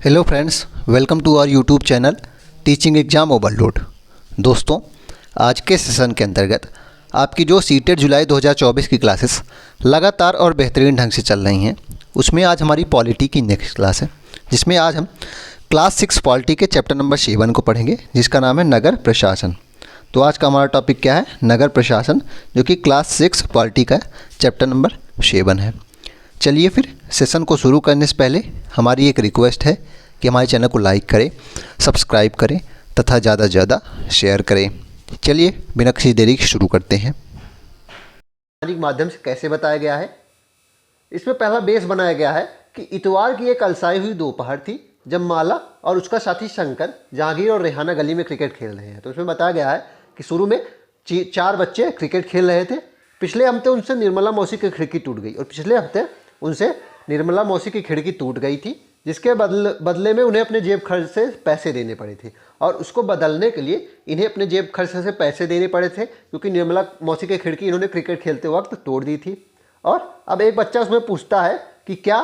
Hello friends, welcome to our YouTube channel teaching exam overload. दोस्तों, आज के session के अंतर्गत आपकी जो सीटेट जुलाई 2024 की क्लासेस लगातार और बेहतरीन ढंग से चल रही हैं, उसमें आज हमारी पॉलिटी की नेक्स्ट क्लास है, जिसमें आज हम क्लास 6 पॉलिटी के चैप्टर नंबर 7 को पढ़ेंगे, जिसका नाम है नगर प्रशासन। तो आज का हमारा टॉपिक क्या है? नगर प्रशासन, जो कि क्लास 6 पॉलिटी का चैप्टर नंबर 7 है। चलिए फिर सेशन को शुरू करने से पहले हमारी एक रिक्वेस्ट है कि हमारे चैनल को लाइक करें, सब्सक्राइब करें तथा ज़्यादा से ज़्यादा शेयर करें। चलिए बिना किसी देरी के शुरू करते हैं। के माध्यम से कैसे बताया गया है? इसमें पहला बेस बनाया गया है कि इतवार की एक अलसाई हुई दोपहर थी जब माला और उसका साथी शंकर जहांगीर और रेहाना गली में क्रिकेट खेल रहे हैं। तो इसमें बताया गया है कि शुरू में 4 बच्चे क्रिकेट खेल रहे थे। पिछले हफ्ते उनसे निर्मला मौसी की खिड़की टूट गई और पिछले हफ्ते उनसे निर्मला मौसी की खिड़की टूट गई थी, जिसके बदले में उन्हें अपने जेब खर्च से पैसे देने पड़े थे। और उसको बदलने के लिए इन्हें अपने जेब खर्च से पैसे देने पड़े थे, क्योंकि निर्मला मौसी की खिड़की इन्होंने क्रिकेट खेलते वक्त तोड़ दी थी। और अब एक बच्चा उसमें पूछता है कि क्या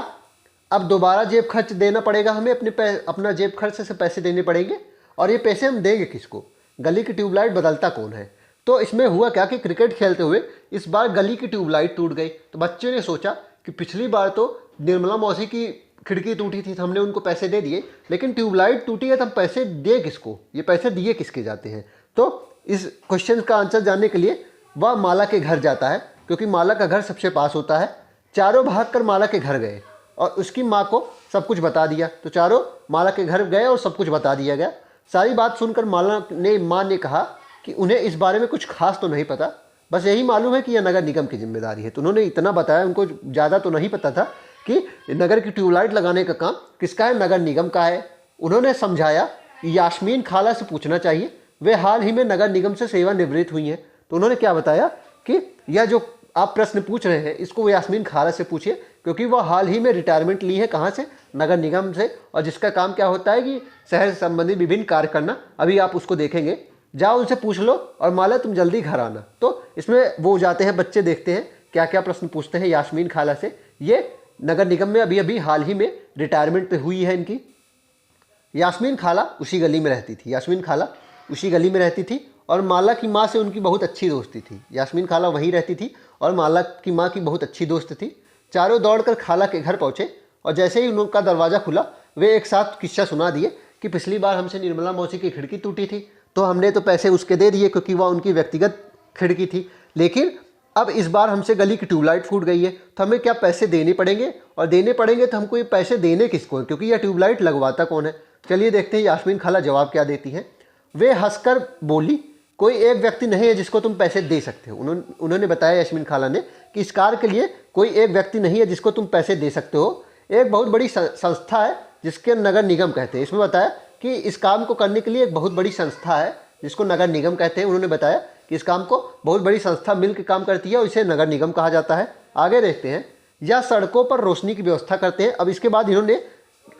अब दोबारा जेब खर्च देना पड़ेगा, हमें अपना जेब खर्च से पैसे देने पड़ेंगे, और ये पैसे हम देंगे किसको? गली की ट्यूबलाइट बदलता कौन है? तो इसमें हुआ क्या कि क्रिकेट खेलते हुए इस बार गली की ट्यूबलाइट टूट गई। तो बच्चे ने सोचा कि पिछली बार तो निर्मला मौसी की खिड़की टूटी थी तो हमने उनको पैसे दे दिए, लेकिन ट्यूबलाइट टूटी है तो हम पैसे दे किसको? ये पैसे दिए किसके जाते हैं? तो इस क्वेश्चन का आंसर जानने के लिए वह माला के घर जाता है, क्योंकि माला का घर सबसे पास होता है। चारों भागकर माला के घर गए और उसकी माँ को सब कुछ बता दिया। तो चारों माला के घर गए और सब कुछ बता दिया गया। सारी बात सुनकर माँ ने कहा कि उन्हें इस बारे में कुछ खास तो नहीं पता, बस यही मालूम है कि यह नगर निगम की जिम्मेदारी है। तो उन्होंने इतना बताया, उनको ज़्यादा तो नहीं पता था कि नगर की ट्यूबलाइट लगाने का काम किसका है, नगर निगम का है। उन्होंने समझाया कि यास्मीन खाला से पूछना चाहिए, वे हाल ही में नगर निगम से सेवानिवृत्त हुई हैं। तो उन्होंने क्या बताया कि यह जो आप प्रश्न पूछ रहे हैं इसको यास्मीन खाला से पूछिए, क्योंकि वह हाल ही में रिटायरमेंट ली है। कहाँ से? नगर निगम से। और जिसका काम क्या होता है कि शहर से संबंधित विभिन्न कार्य करना। अभी आप उसको देखेंगे, जाओ उनसे पूछ लो और माला तुम जल्दी घर आना। तो इसमें वो जाते हैं, बच्चे देखते हैं क्या क्या प्रश्न पूछते हैं यास्मीन खाला से। ये नगर निगम में अभी हाल ही में रिटायरमेंट पे हुई है इनकी। यास्मीन खाला उसी गली में रहती थी। यास्मीन खाला उसी गली में रहती थी और माला की माँ से उनकी बहुत अच्छी दोस्ती थी। यास्मीन खाला वहीं रहती थी और माला की माँ की बहुत अच्छी दोस्त थी। चारों दौड़कर खाला के घर पहुँचे और जैसे ही उनका दरवाज़ा खुला वे एक साथ किस्सा सुना दिए कि पिछली बार हमसे निर्मला मौसी की खिड़की टूटी थी तो हमने तो पैसे उसके दे दिए, क्योंकि वह उनकी व्यक्तिगत खिड़की थी। लेकिन अब इस बार हमसे गली की ट्यूबलाइट फूट गई है तो हमें क्या पैसे देने पड़ेंगे, और देने पड़ेंगे तो हमको ये पैसे देने किसको है, क्योंकि यह ट्यूबलाइट लगवाता कौन है? चलिए देखते हैं यास्मीन खाला जवाब क्या देती हैं। वे हंसकर बोली, कोई एक व्यक्ति नहीं है जिसको तुम पैसे दे सकते हो। उन्होंने बताया यास्मीन खाला ने कि इस कार्य के लिए कोई एक व्यक्ति नहीं है जिसको तुम पैसे दे सकते हो। एक बहुत बड़ी संस्था है जिसके नगर निगम कहते हैं। इसमें बताया कि इस काम को करने के लिए एक बहुत बड़ी संस्था है जिसको नगर निगम कहते हैं। उन्होंने बताया कि इस काम को बहुत बड़ी संस्था मिलकर काम करती है और इसे नगर निगम कहा जाता है। आगे देखते हैं, या सड़कों पर रोशनी की व्यवस्था करते हैं। अब इसके बाद इन्होंने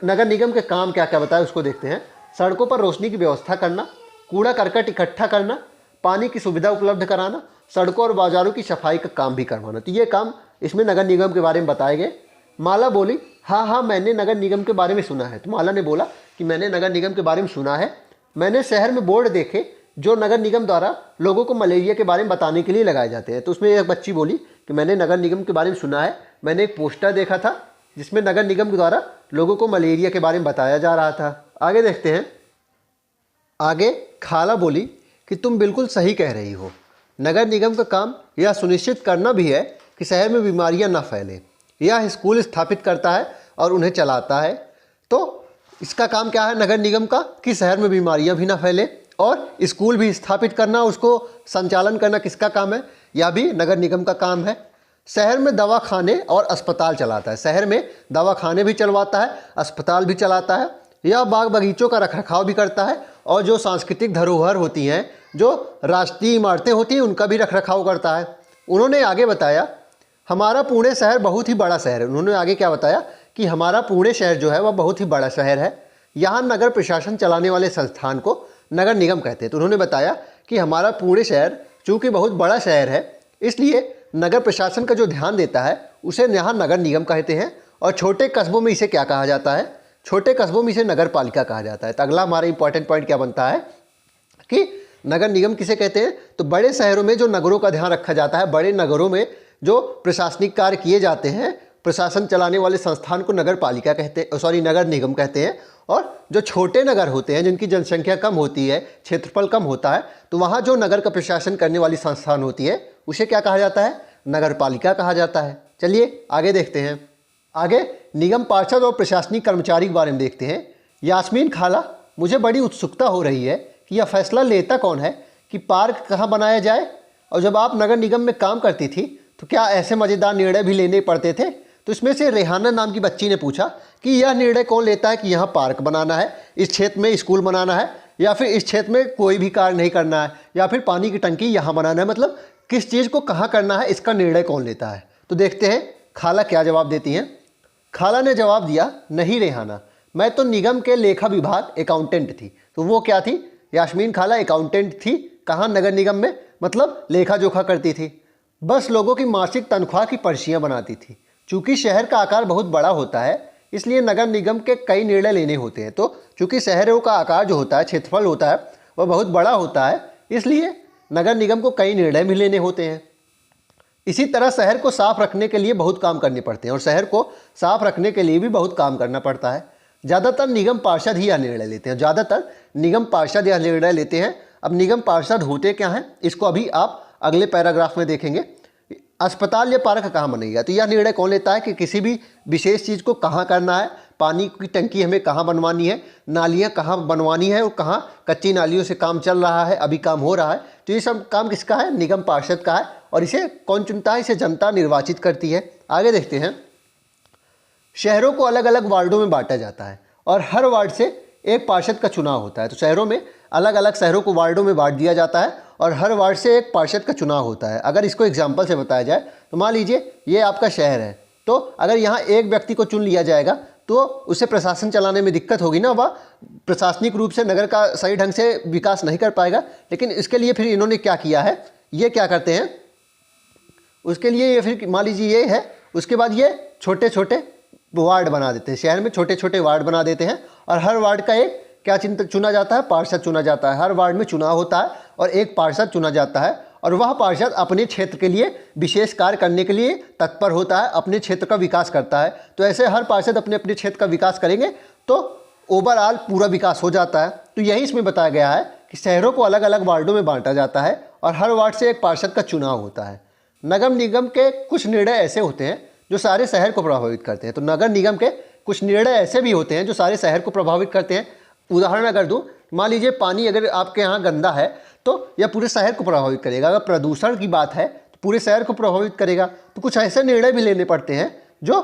नगर निगम के काम क्या क्या बताया उसको देखते हैं। सड़कों पर रोशनी की व्यवस्था करना, कूड़ा करकट इकट्ठा करना, पानी की सुविधा उपलब्ध कराना, सड़कों और बाजारों की सफाई का काम भी करवाना। तो ये काम इसमें नगर निगम के बारे में बताए गए। माला बोली, हाँ मैंने नगर निगम के बारे में सुना है। तो माला ने बोला कि मैंने नगर निगम के बारे में सुना है। मैंने शहर में बोर्ड देखे जो नगर निगम द्वारा लोगों को मलेरिया के बारे में बताने के लिए लगाए जाते हैं। तो उसमें एक बच्ची बोली कि मैंने नगर निगम के बारे में सुना है, मैंने एक पोस्टर देखा था जिसमें नगर निगम के द्वारा लोगों को मलेरिया के बारे में बताया जा रहा था। आगे देखते हैं। आगे खाला बोली कि तुम बिल्कुल सही कह रही हो, नगर निगम का काम यह सुनिश्चित करना भी है कि शहर में बीमारियां न फैलें। यह स्कूल स्थापित करता है और उन्हें चलाता है। तो इसका काम क्या है नगर निगम का? कि शहर में बीमारियां भी ना फैले, और स्कूल भी स्थापित करना, उसको संचालन करना किसका काम है? यह भी नगर निगम का काम है। शहर में दवाखाने और अस्पताल चलाता है। शहर में दवाखाने भी चलवाता है, अस्पताल भी चलाता है। यह बाग बगीचों का रखरखाव भी करता है और जो सांस्कृतिक धरोहर होती हैं, जो राष्ट्रीय इमारतें होती हैं, उनका भी रखरखाव करता है। उन्होंने आगे बताया, हमारा पुणे शहर बहुत ही बड़ा शहर है। उन्होंने आगे क्या बताया कि हमारा पुणे शहर जो है वह बहुत ही बड़ा शहर है। यहाँ नगर प्रशासन चलाने वाले संस्थान को नगर निगम कहते हैं। तो उन्होंने बताया कि हमारा पुणे शहर चूँकि बहुत बड़ा शहर है, इसलिए नगर प्रशासन का जो ध्यान देता है उसे यहाँ नगर निगम कहते हैं। और छोटे कस्बों में इसे क्या कहा जाता है? छोटे कस्बों में इसे नगर पालिका कहा जाता है। तो अगला हमारा इंपॉर्टेंट पॉइंट क्या बनता है कि नगर निगम किसे कहते हैं? तो बड़े शहरों में जो नगरों का ध्यान रखा जाता है, बड़े नगरों में जो प्रशासनिक कार्य किए जाते हैं, प्रशासन चलाने वाले संस्थान को नगर पालिका कहते हैं, सॉरी नगर निगम कहते हैं। और जो छोटे नगर होते हैं, जिनकी जनसंख्या कम होती है, क्षेत्रफल कम होता है, तो वहाँ जो नगर का प्रशासन करने वाली संस्थान होती है उसे क्या कहा जाता है? नगर पालिका कहा जाता है। चलिए आगे देखते हैं। आगे निगम पार्षद और प्रशासनिक कर्मचारी के बारे में देखते हैं। यास्मीन खाला, मुझे बड़ी उत्सुकता हो रही है कि यह फैसला लेता कौन है कि पार्क कहाँ बनाया जाए, और जब आप नगर निगम में काम करती थी तो क्या ऐसे मज़ेदार निर्णय भी लेने पड़ते थे? तो इसमें से रेहाना नाम की बच्ची ने पूछा कि यह निर्णय कौन लेता है कि यहाँ पार्क बनाना है, इस क्षेत्र में स्कूल बनाना है, या फिर इस क्षेत्र में कोई भी कार्य नहीं करना है, या फिर पानी की टंकी यहाँ बनाना है, मतलब किस चीज़ को कहाँ करना है, इसका निर्णय कौन लेता है? तो देखते हैं खाला क्या जवाब देती हैं। खाला ने जवाब दिया, नहीं रेहाना, मैं तो निगम के लेखा विभाग अकाउंटेंट थी। तो वो क्या थी? यास्मीन खाला अकाउंटेंट थी। कहाँ? नगर निगम में, मतलब लेखा जोखा करती थी। बस लोगों की मासिक तनख्वाह की पर्चियाँ बनाती थी। चूँकि शहर का आकार बहुत बड़ा होता है, इसलिए नगर निगम के कई निर्णय लेने होते हैं। तो चूँकि शहरों का आकार जो होता है, क्षेत्रफल होता है, वह बहुत बड़ा होता है, इसलिए नगर निगम को कई निर्णय भी लेने होते हैं। इसी तरह शहर को साफ रखने के लिए बहुत काम करने पड़ते हैं, और शहर को साफ रखने के लिए भी बहुत काम करना पड़ता है। ज़्यादातर निगम पार्षद ही यह निर्णय लेते हैं, ज़्यादातर निगम पार्षद यह निर्णय लेते हैं। अब निगम पार्षद होते क्या हैं, इसको अभी आप अगले पैराग्राफ में देखेंगे। अस्पताल या पार्क कहाँ बनेगा, तो यह निर्णय कौन लेता है कि किसी भी विशेष चीज़ को कहाँ करना है, पानी की टंकी हमें कहाँ बनवानी है, नालियाँ कहाँ बनवानी है, और कहाँ कच्ची नालियों से काम चल रहा है, अभी काम हो रहा है, तो ये सब काम किसका है? निगम पार्षद का है। और इसे कौन चुनता है? इसे जनता निर्वाचित करती है। आगे देखते हैं। शहरों को अलग अलग वार्डों में बांटा जाता है और हर वार्ड से एक पार्षद का चुनाव होता है। तो शहरों में अलग अलग शहरों को वार्डों में बांट दिया जाता है और हर वार्ड से एक पार्षद का चुनाव होता है। अगर इसको एग्जाम्पल से बताया जाए तो मान लीजिए ये आपका शहर है, तो अगर यहाँ एक व्यक्ति को चुन लिया जाएगा तो उसे प्रशासन चलाने में दिक्कत होगी ना, वह प्रशासनिक रूप से नगर का सही ढंग से विकास नहीं कर पाएगा। लेकिन इसके लिए फिर इन्होंने क्या किया है, ये क्या करते हैं, उसके लिए ये फिर मान लीजिए ये है, उसके बाद ये छोटे छोटे वार्ड बना देते हैं, शहर में छोटे छोटे वार्ड बना देते हैं और हर वार्ड का एक क्या चुना जाता है, पार्षद चुना जाता है। हर वार्ड में चुनाव होता है और एक पार्षद चुना जाता है और वह पार्षद अपने क्षेत्र के लिए विशेष कार्य करने के लिए तत्पर होता है, अपने क्षेत्र का विकास करता है। तो ऐसे हर पार्षद अपने अपने क्षेत्र का विकास करेंगे तो ओवरऑल पूरा विकास हो जाता है। तो यही इसमें बताया गया है कि शहरों को अलग अलग वार्डों में बांटा जाता है और हर वार्ड से एक पार्षद का चुनाव होता है। नगर निगम के कुछ निर्णय ऐसे होते हैं जो सारे शहर को प्रभावित करते हैं। तो नगर निगम के कुछ निर्णय ऐसे भी होते हैं जो सारे शहर को प्रभावित करते हैं। उदाहरण अगर दूं, मान लीजिए पानी अगर आपके यहाँ गंदा है तो यह पूरे शहर को प्रभावित करेगा। अगर प्रदूषण की बात है तो पूरे शहर को प्रभावित करेगा। तो कुछ ऐसे निर्णय भी लेने पड़ते हैं जो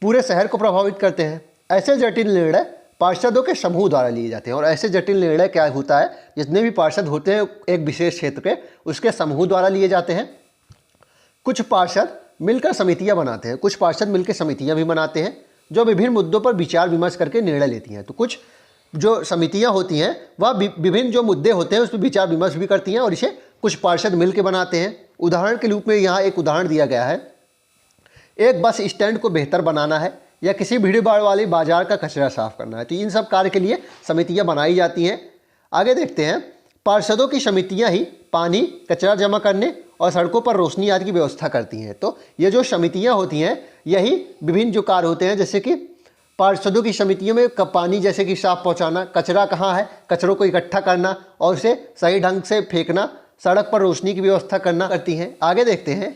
पूरे शहर को प्रभावित करते हैं। ऐसे जटिल निर्णय पार्षदों के समूह द्वारा लिए जाते हैं। और ऐसे जटिल निर्णय क्या होता है, जितने भी पार्षद होते हैं एक विशेष क्षेत्र के, उसके समूह द्वारा लिए जाते हैं। कुछ पार्षद मिलकर समितियां बनाते हैं, कुछ पार्षद मिलकर समितियां भी बनाते हैं जो विभिन्न मुद्दों पर विचार विमर्श करके निर्णय लेती हैं। तो कुछ जो समितियां होती हैं वह विभिन्न जो मुद्दे होते हैं उस पर विचार विमर्श भी करती हैं और इसे कुछ पार्षद मिलकर बनाते हैं। उदाहरण के रूप में यहाँ एक उदाहरण दिया गया है, एक बस स्टैंड को बेहतर बनाना है या किसी भीड़ भाड़ वाले बाजार का कचरा साफ करना है। तो इन सब कार्य के लिए समितियाँ बनाई जाती हैं। आगे देखते हैं, पार्षदों की समितियाँ ही पानी, कचरा जमा करने और सड़कों पर रोशनी आदि की व्यवस्था करती हैं। तो ये जो समितियाँ होती हैं यही विभिन्न जो कार्य होते हैं, जैसे कि पार्षदों की समितियों में पानी जैसे कि साफ पहुँचाना, कचरा कहाँ है कचरों को इकट्ठा करना और उसे सही ढंग से फेंकना, सड़क पर रोशनी की व्यवस्था करना करती हैं। आगे देखते हैं,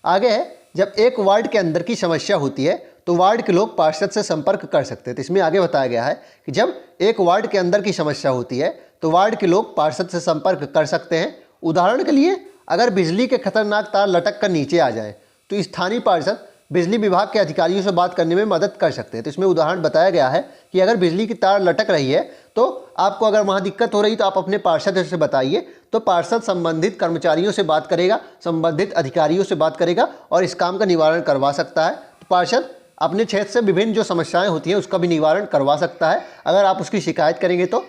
आगे है जब एक वार्ड के अंदर की समस्या होती है तो वार्ड के लोग पार्षद से संपर्क कर सकते हैं। तो इसमें आगे बताया गया है कि जब एक वार्ड के अंदर की समस्या होती है तो वार्ड के लोग पार्षद से संपर्क कर सकते हैं। उदाहरण के लिए अगर बिजली के खतरनाक तार लटक कर नीचे आ जाए तो स्थानीय पार्षद बिजली विभाग के अधिकारियों से बात करने में मदद कर सकते हैं। तो इसमें उदाहरण बताया गया है कि अगर बिजली की तार लटक रही है तो आपको अगर वहाँ दिक्कत हो रही तो आप अपने पार्षद से बताइए, तो पार्षद संबंधित कर्मचारियों से बात करेगा, संबंधित अधिकारियों से बात करेगा और इस काम का निवारण करवा सकता है। तो पार्षद अपने क्षेत्र से विभिन्न जो समस्याएं होती हैं उसका भी निवारण करवा सकता है अगर आप उसकी शिकायत करेंगे तो।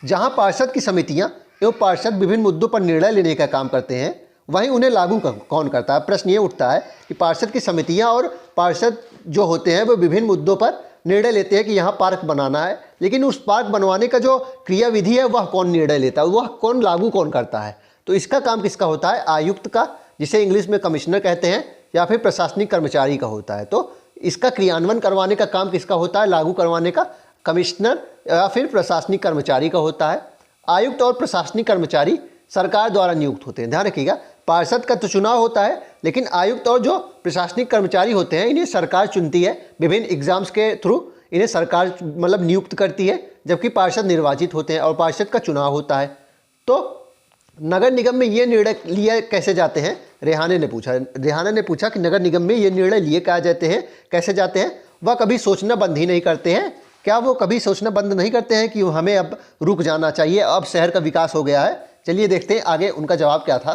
जहाँ पार्षद की समितियाँ एवं पार्षद विभिन्न मुद्दों पर निर्णय लेने का काम करते हैं, वहीं उन्हें लागू कौन करता है। प्रश्न ये उठता है कि पार्षद की समितियां और पार्षद जो होते हैं वो विभिन्न मुद्दों पर निर्णय लेते हैं कि यहाँ पार्क बनाना है, लेकिन उस पार्क बनवाने का जो क्रियाविधि है वह कौन निर्णय लेता है, वह कौन लागू कौन करता है। तो इसका काम किसका होता है? आयुक्त का, जिसे इंग्लिश में कमिश्नर कहते हैं, या फिर प्रशासनिक कर्मचारी का होता है। तो इसका क्रियान्वयन करवाने का काम किसका होता है? लागू करवाने का कमिश्नर या फिर प्रशासनिक कर्मचारी का होता है। आयुक्त और प्रशासनिक कर्मचारी सरकार द्वारा नियुक्त होते हैं। ध्यान रखिएगा, पार्षद का तो चुनाव होता है, लेकिन आयुक्त और जो प्रशासनिक कर्मचारी होते हैं इन्हें सरकार चुनती है विभिन्न एग्जाम्स के थ्रू, इन्हें सरकार मतलब नियुक्त करती है, जबकि पार्षद निर्वाचित होते हैं और पार्षद का चुनाव होता है। तो नगर निगम में ये निर्णय लिए कैसे जाते हैं? रेहाने ने पूछा कि नगर निगम में ये निर्णय लिए क्या जाते हैं, कैसे जाते हैं? वह कभी सोचना बंद ही नहीं करते हैं। क्या वो कभी सोचना बंद नहीं करते हैं कि हमें अब रुक जाना चाहिए, अब शहर का विकास हो गया है? चलिए देखते हैं आगे उनका जवाब क्या था।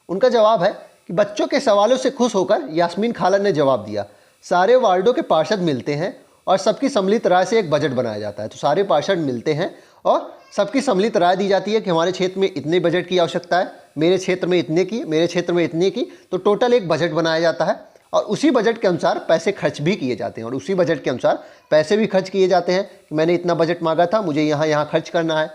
उनका जवाब है कि बच्चों के सवालों से खुश होकर यास्मीन खाला ने जवाब दिया, सारे वार्डों के पार्षद मिलते हैं और सबकी सम्मिलित राय से एक बजट बनाया जाता है। तो सारे पार्षद मिलते हैं और सबकी सम्मिलित राय दी जाती है कि हमारे क्षेत्र में इतने बजट की आवश्यकता है, मेरे क्षेत्र में इतने की, मेरे क्षेत्र में इतने की। तो टोटल एक बजट बनाया जाता है और उसी बजट के अनुसार पैसे खर्च भी किए जाते हैं, और उसी बजट के अनुसार पैसे भी खर्च किए जाते हैं कि मैंने इतना बजट मांगा था, मुझे यहाँ खर्च करना है।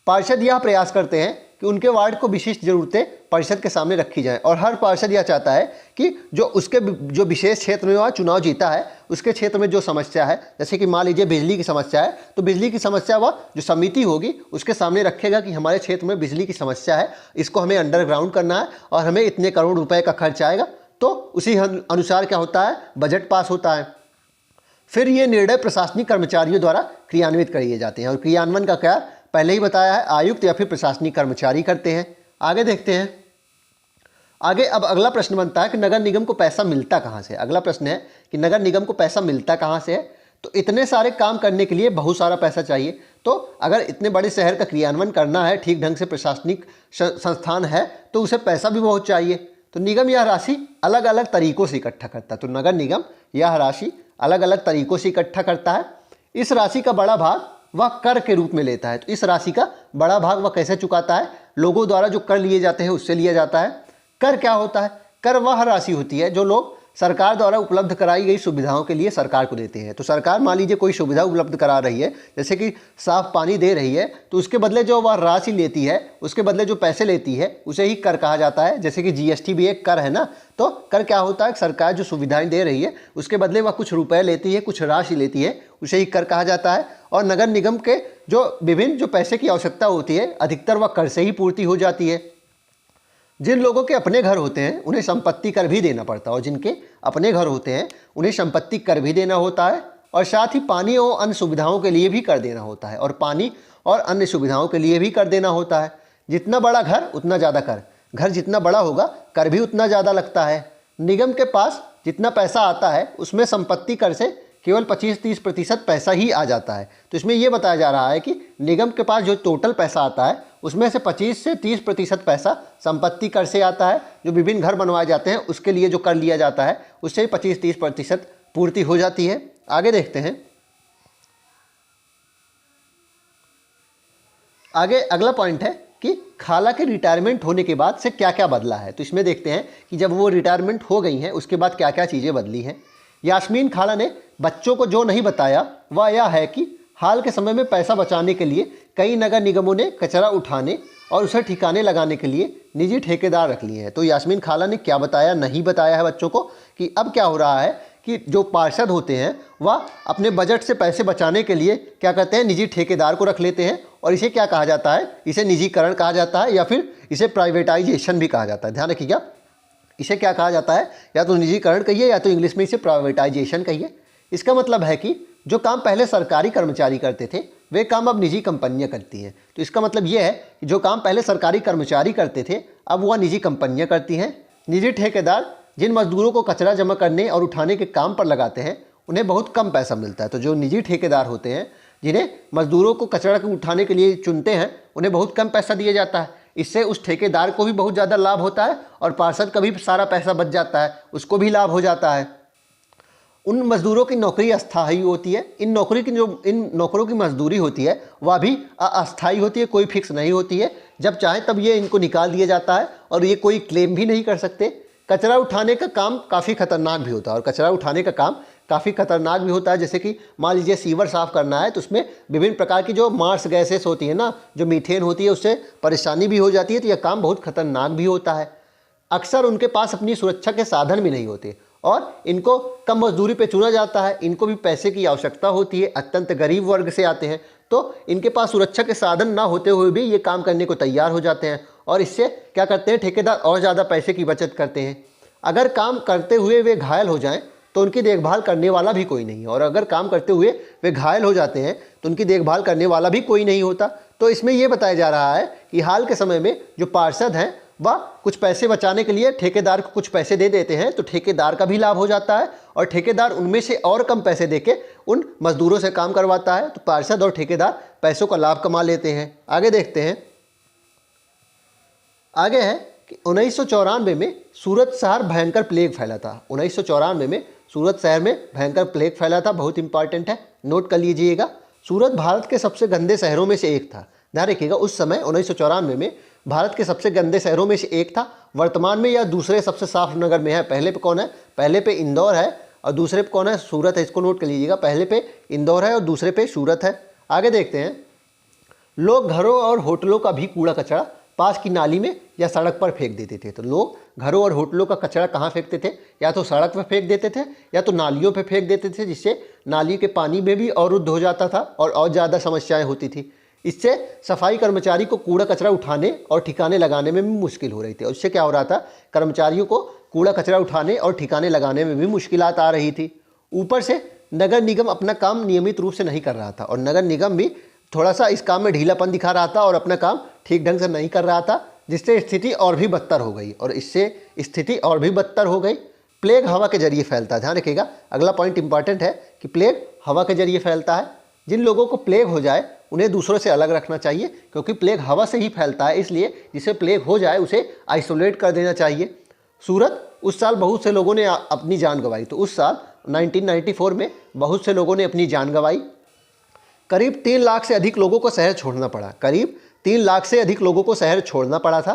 पार्षद यह प्रयास करते हैं कि उनके वार्ड को विशिष्ट जरूरतें परिषद के सामने रखी जाएं, और हर पार्षद यह चाहता है कि जो विशेष क्षेत्र में वह चुनाव जीता है उसके क्षेत्र में जो समस्या है, जैसे कि मान लीजिए बिजली की समस्या है, तो बिजली की समस्या वह जो समिति होगी उसके सामने रखेगा कि हमारे क्षेत्र में बिजली की समस्या है, इसको हमें अंडरग्राउंड करना है और हमें इतने करोड़ रुपए का खर्च आएगा। तो उसी अनुसार क्या होता है? बजट पास होता है। फिर ये निर्णय प्रशासनिक कर्मचारियों द्वारा क्रियान्वित किए जाते हैं, और क्रियान्वयन का क्या पहले ही बताया है, आयुक्त या फिर प्रशासनिक कर्मचारी करते हैं। आगे देखते हैं। आगे अब अगला प्रश्न बनता है कि नगर निगम को पैसा मिलता कहाँ से? अगला प्रश्न है कि नगर निगम को पैसा मिलता कहाँ से है? तो इतने सारे काम करने के लिए बहुत सारा पैसा चाहिए। तो अगर इतने बड़े शहर का क्रियान्वयन करना है, ठीक ढंग से प्रशासनिक संस्थान है, तो उसे पैसा भी बहुत चाहिए। तो निगम यह राशि अलग अलग तरीकों से इकट्ठा करता है। तो नगर निगम यह राशि अलग अलग तरीकों से इकट्ठा करता है। इस राशि का बड़ा भाग वह कर के रूप में लेता है। तो इस राशि का बड़ा भाग वह कैसे चुकाता है? लोगों द्वारा जो कर लिए जाते हैं उससे लिया जाता है। कर क्या होता है? कर वह राशि होती है जो लोग सरकार द्वारा उपलब्ध कराई गई सुविधाओं के लिए सरकार को देते हैं। तो सरकार मान लीजिए कोई सुविधा उपलब्ध करा रही है, जैसे कि साफ पानी दे रही है, तो उसके बदले जो वह राशि लेती है, उसके बदले जो पैसे लेती है, उसे ही कर कहा जाता है। जैसे कि जीएसटी भी एक कर है ना। तो कर क्या होता है? सरकार जो सुविधाएं दे रही है उसके बदले वह कुछ रुपए लेती है, कुछ राशि लेती है, उसे ही कर कहा जाता है। और नगर निगम के जो विभिन्न जो पैसे की आवश्यकता होती है, अधिकतर वह कर से ही पूर्ति हो जाती है। जिन लोगों के अपने घर होते हैं उन्हें संपत्ति कर भी देना पड़ता है, और जिनके अपने घर होते हैं उन्हें संपत्ति कर भी देना होता है, और साथ ही पानी और अन्य सुविधाओं के लिए भी कर देना होता है, और पानी और अन्य सुविधाओं के लिए भी कर देना होता है। जितना बड़ा घर उतना ज़्यादा कर, घर जितना बड़ा होगा कर भी उतना ज़्यादा लगता है। निगम के पास जितना पैसा आता है उसमें संपत्ति कर से केवल 25-30% पैसा ही आ जाता है। तो इसमें यह बताया जा रहा है कि निगम के पास जो टोटल पैसा आता है उसमें से 25 से 30% पैसा संपत्ति कर से आता है। जो विभिन्न घर बनवाए जाते हैं उसके लिए जो कर लिया जाता है उससे 25-30% पूर्ति हो जाती है। आगे देखते हैं। आगे अगला पॉइंट है कि खाला के रिटायरमेंट होने के बाद से क्या क्या बदला है। तो इसमें देखते हैं कि जब वो रिटायरमेंट हो गई हैं उसके बाद क्या क्या चीज़ें बदली हैं। यास्मीन खाला ने बच्चों को जो नहीं बताया वह यह है कि हाल के समय में पैसा बचाने के लिए कई नगर निगमों ने कचरा उठाने और उसे ठिकाने लगाने के लिए निजी ठेकेदार रख लिए हैं। तो यास्मीन खाला ने क्या बताया, नहीं बताया है बच्चों को कि अब क्या हो रहा है कि जो पार्षद होते हैं वह अपने बजट से पैसे बचाने के लिए क्या करते हैं, निजी ठेकेदार को रख लेते हैं। और इसे क्या कहा जाता है? इसे निजीकरण कहा जाता है, या फिर इसे प्राइवेटाइजेशन भी कहा जाता है। ध्यान रखिएगा, इसे क्या कहा जाता है? या तो निजीकरण कहिए या तो इंग्लिश में इसे प्राइवेटाइजेशन कहिए। इसका मतलब है कि जो काम पहले सरकारी कर्मचारी करते थे वे काम अब निजी कंपनियां करती हैं। तो इसका मतलब यह है कि जो काम पहले सरकारी कर्मचारी करते थे अब वह निजी कंपनियां करती हैं। निजी ठेकेदार जिन मजदूरों को कचरा जमा करने और उठाने के काम पर लगाते हैं उन्हें बहुत कम पैसा मिलता है। तो जो निजी ठेकेदार होते हैं जिन्हें मजदूरों को कचरा उठाने के लिए चुनते हैं उन्हें बहुत कम पैसा दिया जाता है। इससे उस ठेकेदार को भी बहुत ज़्यादा लाभ होता है और पार्षद का भी सारा पैसा बच जाता है, उसको भी लाभ हो जाता है। उन मजदूरों की नौकरी अस्थायी होती है। इन नौकरों की मजदूरी होती है वह भी अस्थायी होती है, कोई फिक्स नहीं होती है। जब चाहे तब ये इनको निकाल दिया जाता है और ये कोई क्लेम भी नहीं कर सकते। कचरा उठाने का काम काफ़ी खतरनाक भी होता है और कचरा उठाने का काम काफ़ी खतरनाक भी होता है। जैसे कि मान लीजिए सीवर साफ़ करना है तो उसमें विभिन्न प्रकार की जो मार्स गैसेस होती है ना, जो मीथेन होती है, उससे परेशानी भी हो जाती है। तो यह काम बहुत खतरनाक भी होता है। अक्सर उनके पास अपनी सुरक्षा के साधन भी नहीं होते और इनको कम मजदूरी पे चुना जाता है। इनको भी पैसे की आवश्यकता होती है, अत्यंत गरीब वर्ग से आते हैं, तो इनके पास सुरक्षा के साधन ना होते हुए भी ये काम करने को तैयार हो जाते हैं। और इससे क्या करते हैं, ठेकेदार और ज़्यादा पैसे की बचत करते हैं। अगर काम करते हुए वे घायल हो जाएं तो उनकी देखभाल करने वाला भी कोई नहीं है, और अगर काम करते हुए वे घायल हो जाते हैं तो उनकी देखभाल करने वाला भी कोई नहीं होता। तो इसमें यह बताया जा रहा है कि हाल के समय में जो पार्षद हैं वह कुछ पैसे बचाने के लिए ठेकेदार को कुछ पैसे दे देते हैं, तो ठेकेदार का भी लाभ हो जाता है और ठेकेदार उनमें से और कम पैसे देके उन मजदूरों से काम करवाता है। तो पार्षद और ठेकेदार पैसों का लाभ कमा लेते हैं। आगे देखते हैं। आगे है कि 1994 में सूरत शहर भयंकर प्लेग फैला था। 1994 में सूरत शहर में भयंकर प्लेग फैला था, बहुत इंपॉर्टेंट है, नोट कर लीजिएगा। सूरत भारत के सबसे गंदे शहरों में से एक था। ध्यान रखिएगा, उस समय 1994 में भारत के सबसे गंदे शहरों में से एक था। वर्तमान में यह दूसरे सबसे साफ नगर में है। पहले पे कौन है? पहले पे इंदौर है और दूसरे पे कौन है? सूरत है। इसको नोट कर लीजिएगा, पहले पे इंदौर है और दूसरे पे सूरत है। आगे देखते हैं। लोग घरों और होटलों का भी कूड़ा कचरा पास की नाली में या सड़क पर फेंक देते थे। तो लोग घरों और होटलों का कचरा कहाँ फेंकते थे? या तो सड़क पर फेंक देते थे या तो नालियों पे फेंक देते थे, जिससे नाली के पानी में भी अवरुद्ध हो जाता था और ज़्यादा समस्याएं होती थी। इससे सफाई कर्मचारी को कूड़ा कचरा उठाने और ठिकाने लगाने में भी मुश्किल हो रही थी। और इससे क्या हो रहा था, कर्मचारियों को कूड़ा कचरा उठाने और ठिकाने लगाने में भी मुश्किलात आ रही थी। ऊपर से नगर निगम अपना काम नियमित रूप से नहीं कर रहा था और नगर निगम भी थोड़ा सा इस काम में ढीलापन दिखा रहा था और अपना काम ठीक ढंग से नहीं कर रहा था, जिससे स्थिति और भी बदतर हो गई। और इससे स्थिति और भी बदतर हो गई। प्लेग हवा के जरिए फैलता है। ध्यान रखिएगा, अगला पॉइंट इंपॉर्टेंट है कि प्लेग हवा के जरिए फैलता है। जिन लोगों को प्लेग हो जाए उन्हें दूसरों से अलग रखना चाहिए, क्योंकि प्लेग हवा से ही फैलता है। इसलिए जिसे प्लेग हो जाए उसे आइसोलेट कर देना चाहिए। सूरत उस साल बहुत से लोगों ने अपनी जान गंवाई। तो उस साल 1994 में बहुत से लोगों ने अपनी जान गंवाई। करीब 3 लाख से अधिक लोगों को शहर छोड़ना पड़ा। करीब 3 लाख से अधिक लोगों को शहर छोड़ना पड़ा था।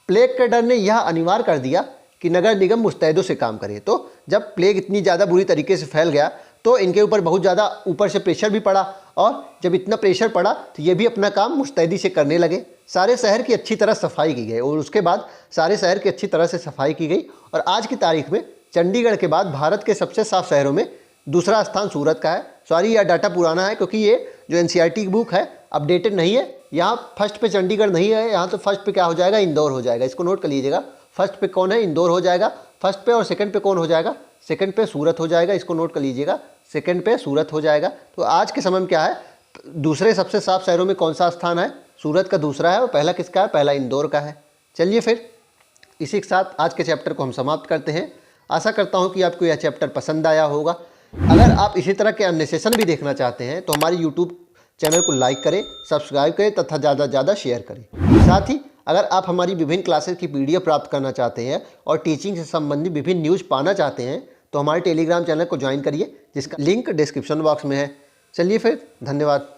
प्लेग के डर ने यह अनिवार्य कर दिया कि नगर निगम मुस्तैदों से काम करे। तो जब प्लेग इतनी ज़्यादा बुरी तरीके से फैल गया तो इनके ऊपर बहुत ज़्यादा ऊपर से प्रेशर भी पड़ा, और जब इतना प्रेशर पड़ा तो ये भी अपना काम मुस्तैदी से करने लगे। सारे शहर की अच्छी तरह सफाई की गई और उसके बाद सारे शहर की अच्छी तरह से सफाई की गई और आज की तारीख में चंडीगढ़ के बाद भारत के सबसे साफ शहरों में दूसरा स्थान सूरत का है। सॉरी, यह डाटा पुराना है क्योंकि ये जो NCERT की बुक है अपडेटेड नहीं है। यहाँ फर्स्ट पे चंडीगढ़ नहीं है, यहाँ तो फर्स्ट पे क्या हो जाएगा, इंदौर हो जाएगा। इसको नोट कर लीजिएगा, फर्स्ट पे कौन है, इंदौर हो जाएगा फर्स्ट पे, और सेकंड पे कौन हो जाएगा, सेकंड पे सूरत हो जाएगा। इसको नोट कर लीजिएगा, सेकंड पे सूरत हो जाएगा। तो आज के समय में क्या है, दूसरे सबसे साफ शहरों में कौन सा स्थान है? सूरत का दूसरा है और पहला किसका है? पहला इंदौर का है। चलिए फिर इसी के साथ आज के चैप्टर को हम समाप्त करते हैं। आशा करता हूँ कि आपको यह चैप्टर पसंद आया होगा। अगर आप इसी तरह के अन्य सेशन भी देखना चाहते हैं तो हमारी YouTube चैनल को लाइक करें, सब्सक्राइब करें तथा ज़्यादा से ज़्यादा शेयर करें। साथ ही अगर आप हमारी विभिन्न क्लासेस की PDF प्राप्त करना चाहते हैं और टीचिंग से संबंधित विभिन्न न्यूज़ पाना चाहते हैं तो हमारे टेलीग्राम चैनल को ज्वाइन करिए, जिसका लिंक डिस्क्रिप्शन बॉक्स में है। चलिए फिर, धन्यवाद।